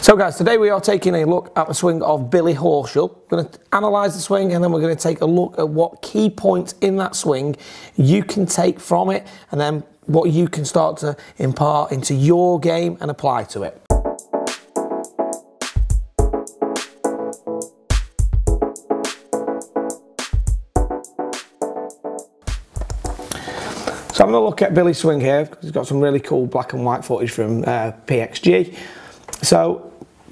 So guys, today we are taking a look at the swing of Billy Horschel. We're going to analyse the swing and then we're going to take a look at what key points in that swing you can take from it and then what you can start to impart into your game and apply to it. So I'm going to look at Billy's swing here because he's got some really cool black and white footage from PXG. So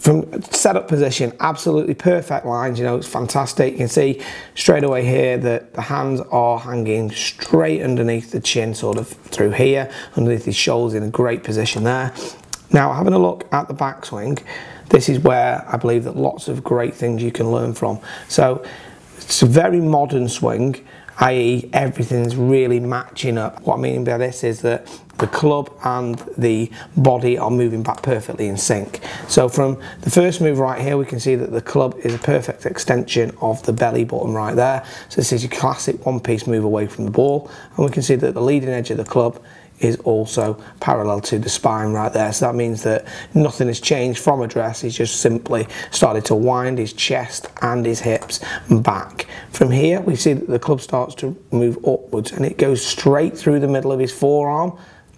from setup position, absolutely perfect lines, you know, it's fantastic. You can see straight away here that the hands are hanging straight underneath the chin, sort of through here, underneath his shoulders, in a great position there. Now, having a look at the backswing, this is where I believe that lots of great things you can learn from. So it's a very modern swing, i.e. everything's really matching up. What I mean by this is that the club and the body are moving back perfectly in sync. So from the first move right here, we can see that the club is a perfect extension of the belly button right there. So this is your classic one-piece move away from the ball. And we can see that the leading edge of the club is also parallel to the spine right there. So that means that nothing has changed from address. He's just simply started to wind his chest and his hips back. From here, we see that the club starts to move upwards and it goes straight through the middle of his forearm,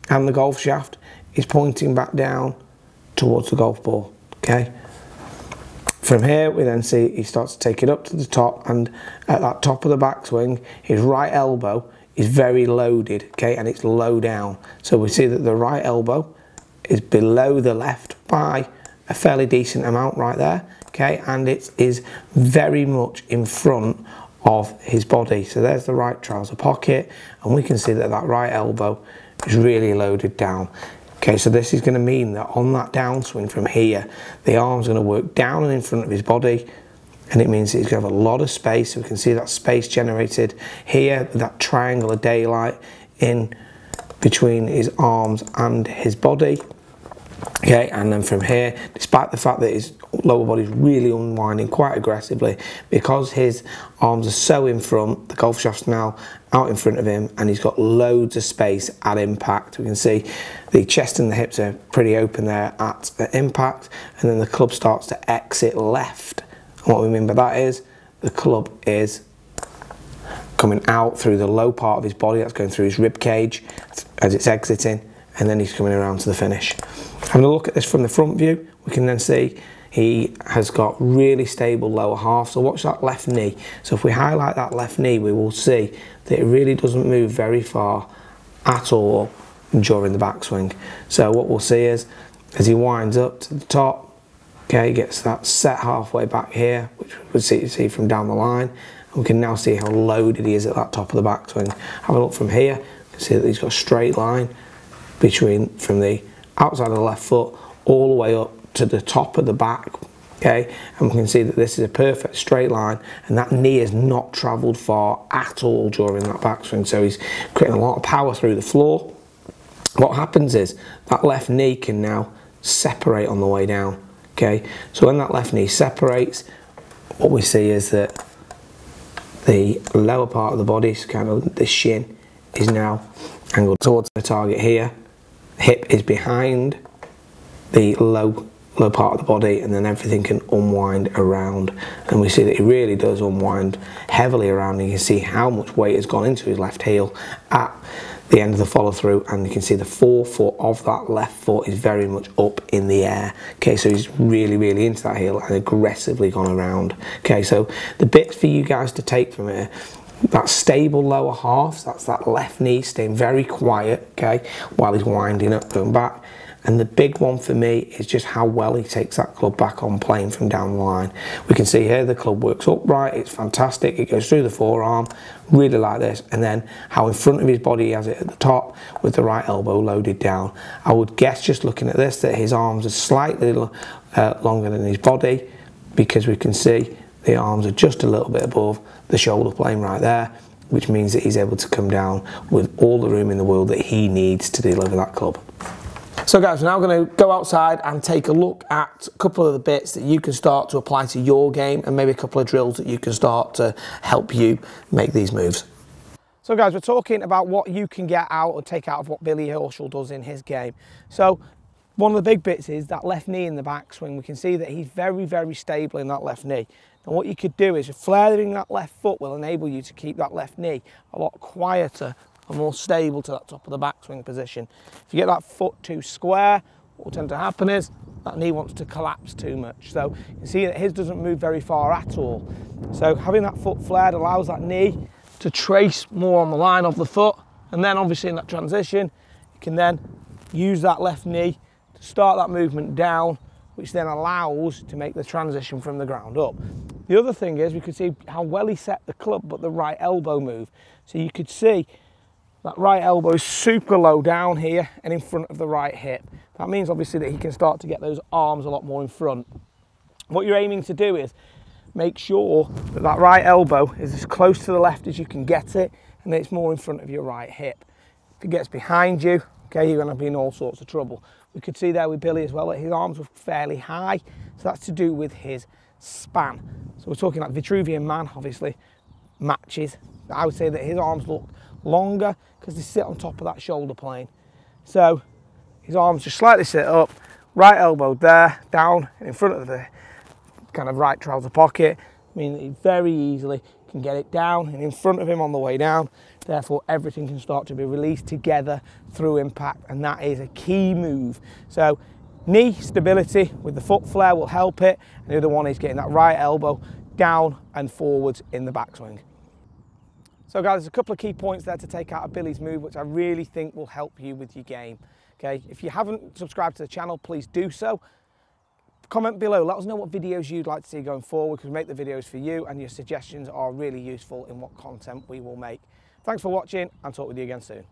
and the golf shaft is pointing back down towards the golf ball, okay? From here, we then see he starts to take it up to the top, and at that top of the backswing, his right elbow is very loaded, okay, and it's low down. So we see that the right elbow is below the left by a fairly decent amount right there, okay, and it is very much in front of his body. So there's the right trouser pocket, and we can see that that right elbow is really loaded down. Okay, so this is going to mean that on that downswing from here, the arm's going to work down and in front of his body, and it means that he's going to have a lot of space. So we can see that space generated here with that triangle of daylight in between his arms and his body. Okay, and then from here, despite the fact that his lower body is really unwinding quite aggressively, because his arms are so in front, the golf shaft's now out in front of him and he's got loads of space at impact. We can see the chest and the hips are pretty open there at impact, and then the club starts to exit left. And what we mean by that is the club is coming out through the low part of his body, that's going through his rib cage as it's exiting, and then he's coming around to the finish. Having a look at this from the front view, we can then see he has got really stable lower half. So watch that left knee. So if we highlight that left knee, we will see that it really doesn't move very far at all during the backswing. So what we'll see is, as he winds up to the top, okay, he gets that set halfway back here, which we see from down the line. And we can now see how loaded he is at that top of the backswing. Have a look from here, you can see that he's got a straight line from the outside of the left foot all the way up to the top of the back, okay, and we can see that this is a perfect straight line, and that knee has not travelled far at all during that backswing, so he's creating a lot of power through the floor. What happens is that left knee can now separate on the way down, okay, so when that left knee separates, what we see is that the lower part of the body, so kind of the shin, is now angled towards the target here. Hip is behind the low part of the body, and then everything can unwind around, and we see that he really does unwind heavily around, and you can see how much weight has gone into his left heel at the end of the follow through, and you can see the forefoot of that left foot is very much up in the air. Okay, so he's really into that heel and aggressively gone around. Okay, so the bits for you guys to take from here: that stable lower half, so that's that left knee staying very quiet, okay, while he's winding up, going back. And the big one for me is just how well he takes that club back on plane from down the line. We can see here the club works upright, it's fantastic, it goes through the forearm, really like this, and then how in front of his body he has it at the top with the right elbow loaded down. I would guess, just looking at this, that his arms are slightly longer than his body, because we can see the arms are just a little bit above the shoulder plane right there, which means that he's able to come down with all the room in the world that he needs to deliver that club. So guys, we're now going to go outside and take a look at a couple of the bits that you can start to apply to your game, and maybe a couple of drills that you can start to help you make these moves. So guys, we're talking about what you can get out or take out of what Billy Horschel does in his game. So One of the big bits is that left knee in the backswing. We can see that he's very, very stable in that left knee. And what you could do is flaring that left foot will enable you to keep that left knee a lot quieter and more stable to that top of the backswing position. If you get that foot too square, what will tend to happen is that knee wants to collapse too much. So you can see that his doesn't move very far at all. So having that foot flared allows that knee to trace more on the line of the foot. And then obviously in that transition, you can then use that left knee to start that movement down, which then allows to make the transition from the ground up. The other thing is we could see how well he set the club, but the right elbow move. So you could see that right elbow is super low down here and in front of the right hip. That means obviously that he can start to get those arms a lot more in front. What you're aiming to do is make sure that that right elbow is as close to the left as you can get it, and that it's more in front of your right hip. If it gets behind you, okay, you're going to be in all sorts of trouble. We could see there with Billy as well that his arms were fairly high, so that's to do with his span. So we're talking like Vitruvian Man, obviously, matches. I would say that his arms look longer because they sit on top of that shoulder plane. So his arms just slightly sit up, right elbow there, down, and in front of the kind of right trouser pocket. I mean, he very easily can get it down and in front of him on the way down. Therefore, everything can start to be released together through impact, and that is a key move. So knee stability with the foot flare will help it, and the other one is getting that right elbow down and forwards in the backswing. So guys, there's a couple of key points there to take out of Billy's move, which I really think will help you with your game. Okay, if you haven't subscribed to the channel, please do so. Comment below, let us know what videos you'd like to see going forward, because we make the videos for you, and your suggestions are really useful in what content we will make. Thanks for watching, and talk with you again soon.